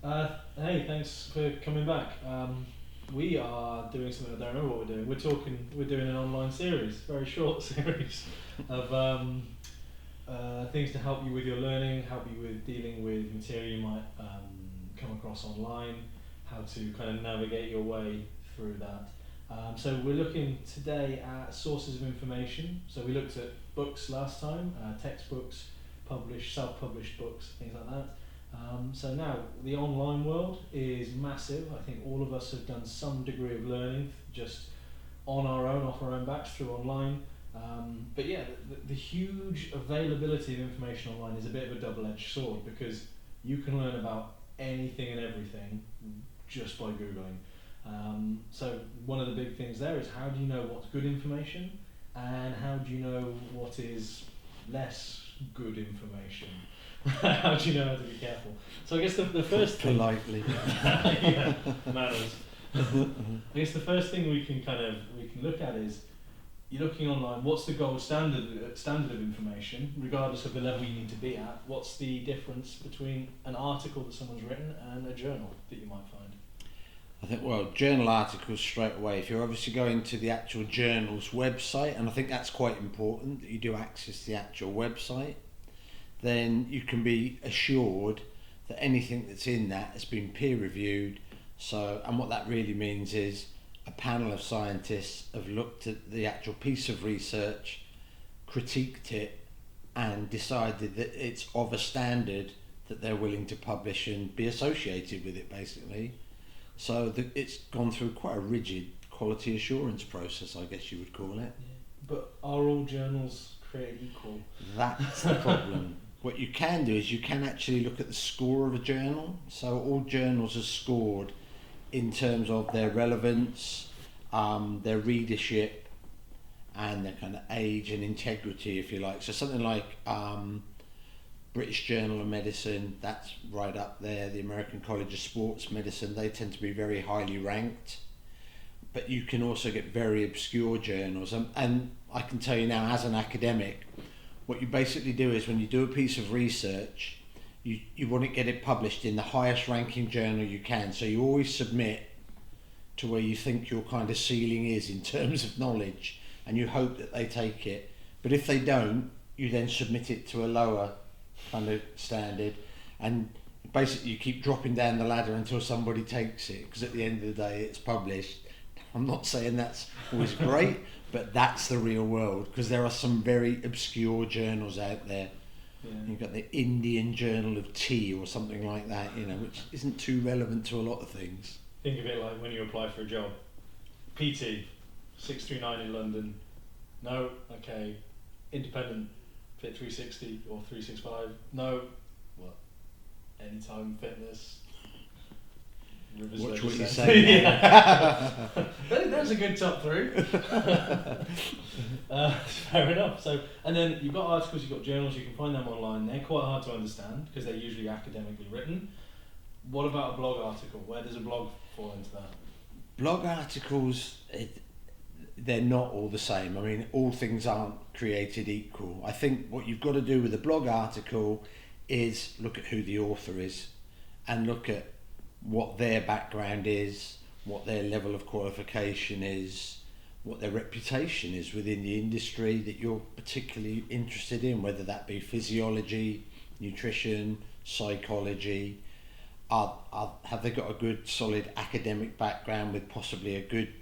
Hey, thanks for coming back. We are doing something I don't know what we're doing. We're doing an online series, very short series of things to help you with your learning, help you with dealing with material you might come across online, how to kind of navigate your way through that. So we're looking today at sources of information. So we looked at books last time, textbooks, self-published books, things like that. So now the online world is massive. I think all of us have done some degree of learning just on our own, off our own backs through online. But yeah, the huge availability of information online is a bit of a double-edged sword because you can learn about anything and everything just by Googling. So one of the big things there is how do you know what's good information and how do you know what is less good information? How do you know how to be careful? So I guess the first thing, Politely. yeah, manners. I guess the first thing we can look at is you're looking online. What's the gold standard of information, regardless of the level you need to be at? What's the difference between an article that someone's written and a journal that you might find? I think, well, journal articles straight away, if you're obviously going to the actual journal's website, and I think that's quite important that you do access the actual website, then you can be assured that anything that's in that has been peer reviewed. So, and what that really means is a panel of scientists have looked at the actual piece of research, critiqued it, and decided that it's of a standard that they're willing to publish and be associated with it, basically. So it's gone through quite a rigid quality assurance process, I guess you would call it. Yeah. But are all journals created equal? That's the problem. What you can do is you can actually look at the score of a journal. So all journals are scored in terms of their relevance, their readership, and their kind of age and integrity, if you like. So something like British Journal of Medicine, that's right up there. The American College of Sports Medicine, they tend to be very highly ranked. But you can also get very obscure journals. And I can tell you now, as an academic, what you basically do is when you do a piece of research, you want to get it published in the highest ranking journal you can. So you always submit to where you think your kind of ceiling is in terms of knowledge, and you hope that they take it. But if they don't, you then submit it to a lower kind of standard, and basically you keep dropping down the ladder until somebody takes it, because at the end of the day it's published. I'm not saying that's always great, but that's the real world, because there are some very obscure journals out there. Yeah. You've got the Indian Journal of Tea or something like that, which isn't too relevant to a lot of things. Think of it like when you apply for a job. PT, 639 in London. No, okay. Independent, Fit 360 or 365. No, what? Anytime Fitness. Rivers Watch Leisure what you Centre. say. Yeah. There's a good top three. Fair enough. So, and then you've got articles, you've got journals. You can find them online. They're quite hard to understand because they're usually academically written. What about a blog article? Where does a blog fall into that? Blog articles, they're not all the same. I mean, all things aren't created equal. I think what you've got to do with a blog article is look at who the author is and look at what their background is, what their level of qualification is, what their reputation is within the industry that you're particularly interested in, whether that be physiology, nutrition, psychology. Have they got a good solid academic background with possibly a good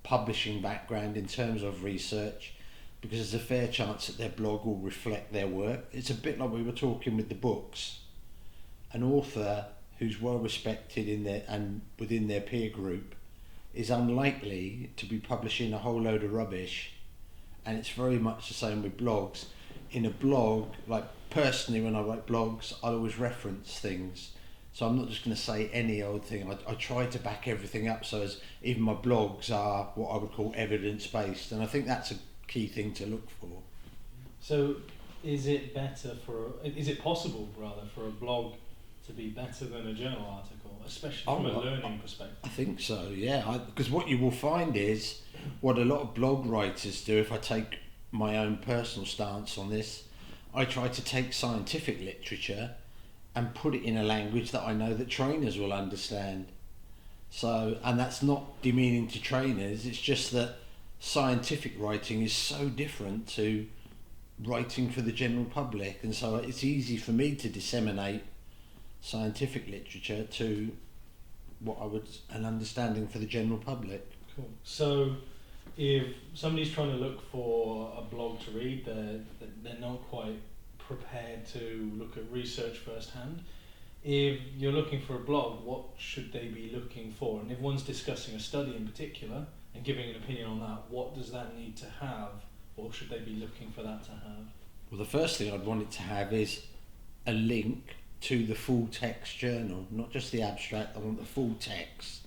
publishing background in terms of research? Because there's a fair chance that their blog will reflect their work. It's a bit like we were talking with the books. An author who's well respected and within their peer group is unlikely to be publishing a whole load of rubbish. And it's very much the same with blogs. In a blog, like personally when I write blogs, I always reference things. So I'm not just going to say any old thing. I try to back everything up, so as even my blogs are what I would call evidence-based, and I think that's a key thing to look for. So, is it possible rather for a blog to be better than a journal article, especially from a learning perspective? I think so, yeah. Because what you will find is what a lot of blog writers do. If I take my own personal stance on this, I try to take scientific literature and put it in a language that I know that trainers will understand. So, and that's not demeaning to trainers, it's just that scientific writing is so different to writing for the general public, and so it's easy for me to disseminate scientific literature to what I would an understanding for the general public. Cool. So if somebody's trying to look for a blog to read, they're not quite prepared to look at research firsthand. If you're looking for a blog, what should they be looking for? And if one's discussing a study in particular and giving an opinion on that, what does that need to have, or should they be looking for that to have? Well, the first thing I'd want it to have is a link to the full text journal, not just the abstract. I want the full text,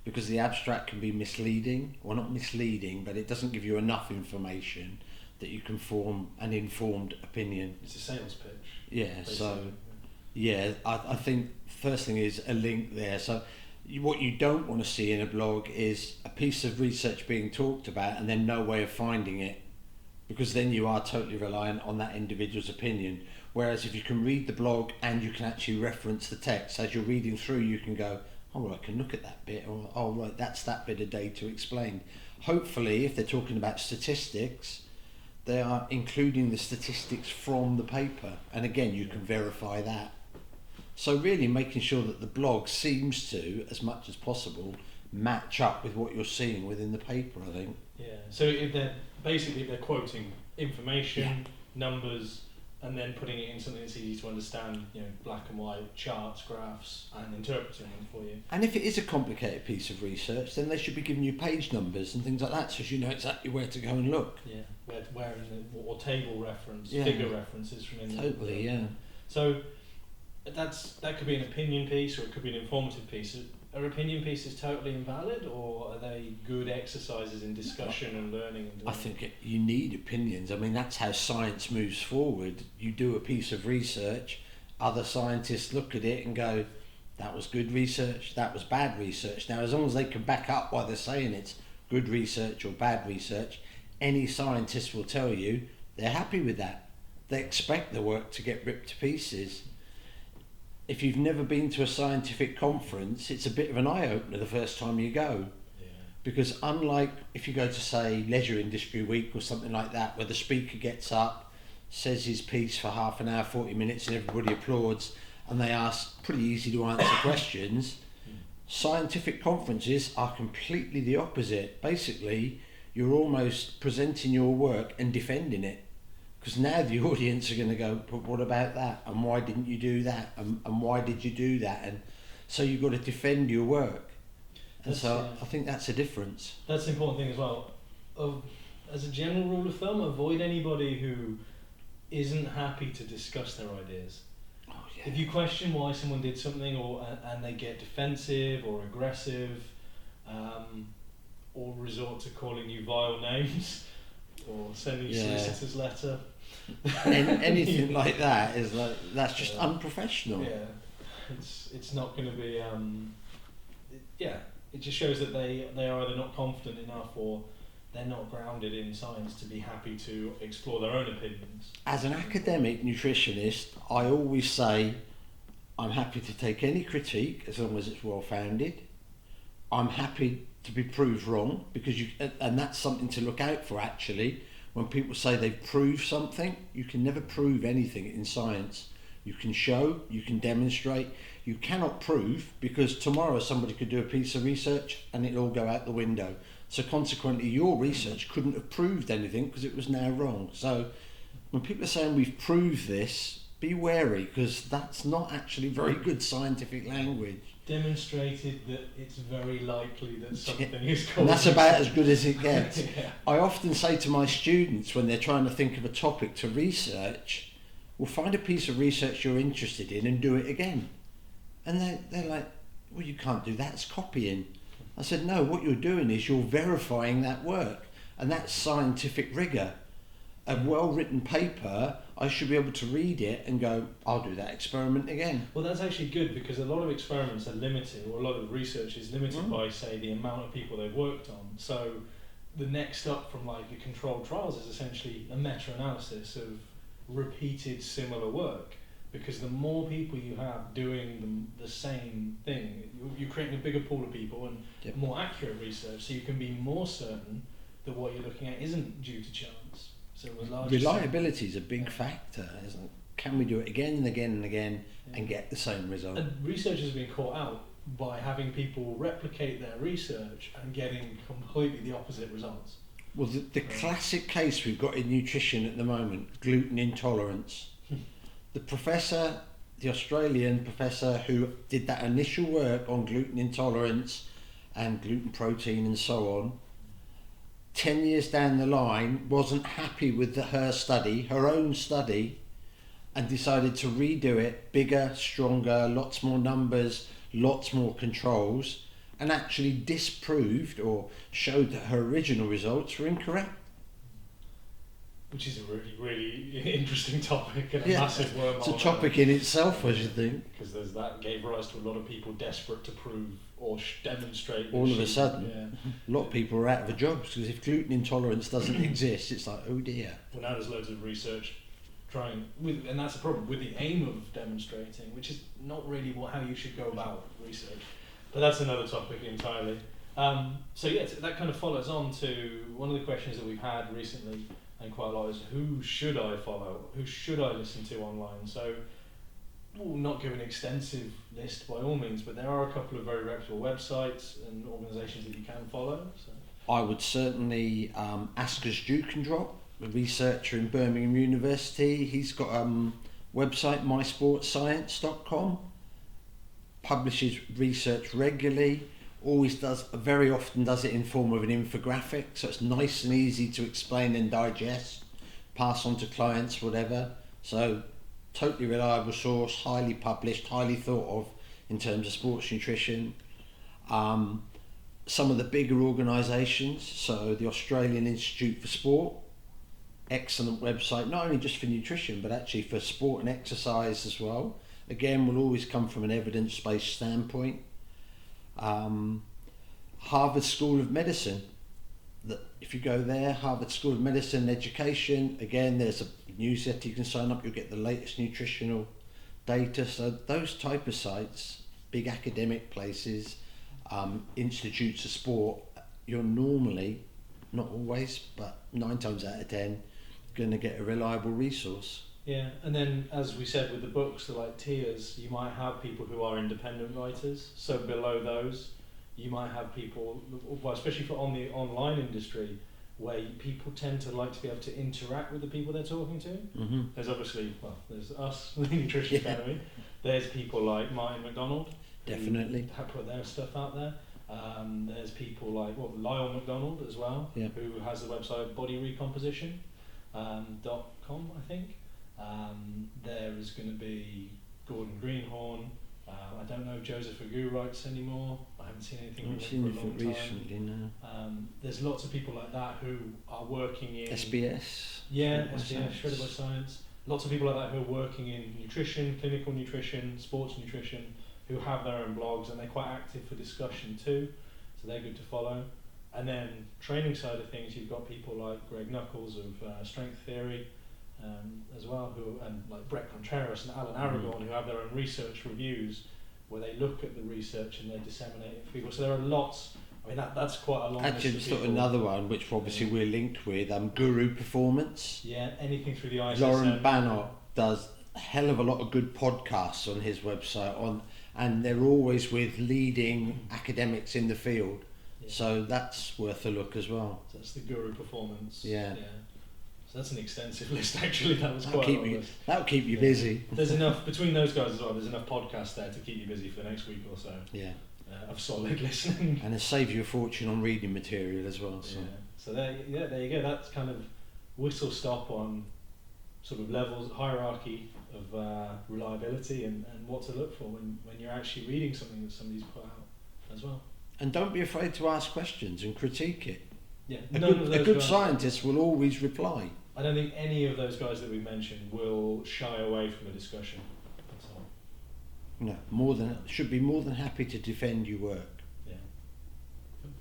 because the abstract can be misleading, or not misleading, but it doesn't give you enough information that you can form an informed opinion. It's a sales pitch. Yeah, basically. so yeah, I think first thing is a link there. So what you don't want to see in a blog is a piece of research being talked about and then no way of finding it, because then you are totally reliant on that individual's opinion. Whereas if you can read the blog and you can actually reference the text as you're reading through, you can go, oh, well, I can look at that bit, or oh, right, that's that bit of data explained. Hopefully, if they're talking about statistics, they are including the statistics from the paper, and again, you can verify that. So really making sure that the blog seems to, as much as possible, match up with what you're seeing within the paper, I think. Yeah. So if they're quoting information, numbers, and then putting it in something that's easy to understand, black and white charts, graphs, and interpreting them for you. And if it is a complicated piece of research, then they should be giving you page numbers and things like that, so you know exactly where to go and look. Yeah. Where in the or table reference, Yeah. figure references from in Totally, yeah. So that could be an opinion piece, or it could be an informative piece. Are opinion pieces totally invalid, or are they good exercises in discussion and learning? And I think you need opinions. I mean, that's how science moves forward. You do a piece of research, other scientists look at it and go, that was good research, that was bad research. Now, as long as they can back up why they're saying it's good research or bad research, any scientist will tell you they're happy with that. They expect the work to get ripped to pieces. If you've never been to a scientific conference, it's a bit of an eye-opener the first time you go. Yeah. Because unlike if you go to, say, Leisure Industry Week or something like that, where the speaker gets up, says his piece for half an hour, 40 minutes, and everybody applauds, and they ask pretty easy to answer questions, scientific conferences are completely the opposite. Basically, you're almost presenting your work and defending it. Because now the audience are going to go, but what about that? And why didn't you do that? And why did you do that? And so you've got to defend your work. And I think that's a difference. That's the important thing as well. As a general rule of thumb, avoid anybody who isn't happy to discuss their ideas. Oh, yeah. If you question why someone did something, and they get defensive or aggressive, or resort to calling you vile names, or sending you a solicitor's letter. Anything like that is that's just unprofessional. Yeah, it's not going to be. It just shows that they are either not confident enough, or they're not grounded in science to be happy to explore their own opinions. As an academic nutritionist, I always say I'm happy to take any critique as long as it's well founded. I'm happy to be proved wrong, because and that's something to look out for actually. When people say they've proved something, you can never prove anything in science. You can show, you can demonstrate, you cannot prove, because tomorrow somebody could do a piece of research and it'll all go out the window. So consequently your research couldn't have proved anything because it was now wrong. So when people are saying we've proved this, be wary, because that's not actually very good scientific language. Demonstrated that it's very likely that something is causing. And that's about as good as it gets. Yeah. I often say to my students when they're trying to think of a topic to research, well, find a piece of research you're interested in and do it again. And they're like, well, you can't do that, it's copying. I said, no, what you're doing is you're verifying that work, and that's scientific rigour. A well-written paper, I should be able to read it and go, I'll do that experiment again. Well, that's actually good, because a lot of experiments are limited, or a lot of research is limited by, say, the amount of people they've worked on. So the next up from like the controlled trials is essentially a meta-analysis of repeated similar work. because the more people you have doing the same thing, you're creating a bigger pool of people and Yep. more accurate research, so you can be more certain that what you're looking at isn't due to chance. So Reliability is a big factor, isn't it? Can we do it again and again and again and get the same result? And researchers have been caught out by having people replicate their research and getting completely the opposite results. Well, the classic case we've got in nutrition at the moment, gluten intolerance. The Australian professor who did that initial work on gluten intolerance and gluten protein and so on, 10 years down the line wasn't happy with her own study, and decided to redo it, bigger, stronger, lots more numbers, lots more controls, and actually disproved or showed that her original results were incorrect. Which is a really, really interesting topic and a massive wormhole. It's a topic in itself, I should think. Because that gave rise to a lot of people desperate to prove or demonstrate. All of a sudden, a lot of people are out of a job, because if gluten intolerance doesn't exist, it's like, oh dear. Well, now there's loads of research and that's a problem, with the aim of demonstrating, which is not really how you should go about research. But that's another topic entirely. That kind of follows on to one of the questions that we've had recently, and quite a lot, is who should I follow? Who should I listen to online? So we'll not give an extensive list by all means, but there are a couple of very reputable websites and organisations that you can follow. So I would certainly Askers Dukendrop, a researcher in Birmingham University. He's got a website, mysportscience.com, publishes research regularly, very often does it in form of an infographic, so it's nice and easy to explain and digest, pass on to clients, whatever. So totally reliable source, highly published, highly thought of in terms of sports nutrition. Some of the bigger organisations, so the Australian Institute for Sport, excellent website, not only just for nutrition but actually for sport and exercise as well. Again, will always come from an evidence-based standpoint. Harvard School of Medicine, if you go there, Harvard School of Medicine Education, again there's a newsletter you can sign up, you'll get the latest nutritional data. So those type of sites, big academic places, institutes of sport, you're normally, not always, but 9 times out of 10, going to get a reliable resource. Yeah, and then as we said with the books, they're like tiers. You might have people who are independent writers, so below those you might have people, well, especially on the online industry, where people tend to like to be able to interact with the people they're talking to. Mm-hmm. There's obviously, there's us, the Nutrition Academy. There's people like Martin McDonald, definitely, who have put their stuff out there. There's people like Lyle McDonald as well, who has the website bodyrecomposition.com, I think. There is going to be Gordon Greenhorn. I don't know if Joseph Agu writes anymore. I haven't seen anything from him for a long time. Recently, no. There's lots of people like that who are working in SBS. SBS, Shredded by Science. Lots of people like that who are working in nutrition, clinical nutrition, sports nutrition, who have their own blogs, and they're quite active for discussion too. So they're good to follow. And then training side of things, you've got people like Greg Knuckles of Strength Theory. As well, and like Brett Contreras and Alan Aragorn, who have their own research reviews where they look at the research and they disseminate it for people. So there are lots. I mean, that's quite a long list. Actually, just thought another one, which obviously we're linked with, Guru Performance. Yeah, anything through the ISSN. Lauren Bannock does a hell of a lot of good podcasts on his website, and they're always with leading academics in the field. Yeah. So that's worth a look as well. So that's the Guru Performance. Yeah. So that's an extensive list, actually. That was quite a long list. That'll keep you busy. There's enough, between those guys as well, there's enough podcasts there to keep you busy for the next week or so. Yeah. Of solid listening. And it saves you a fortune on reading material as well. So. Yeah. So there you go. That's kind of whistle stop on sort of levels, hierarchy of reliability and what to look for when you're actually reading something that somebody's put out as well. And don't be afraid to ask questions and critique it. Yeah, a good scientist will always reply. I don't think any of those guys that we mentioned will shy away from a discussion. No, should be more than happy to defend your work. Yeah.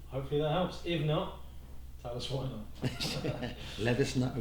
Hopefully that helps. If not, tell us why not. Let us know.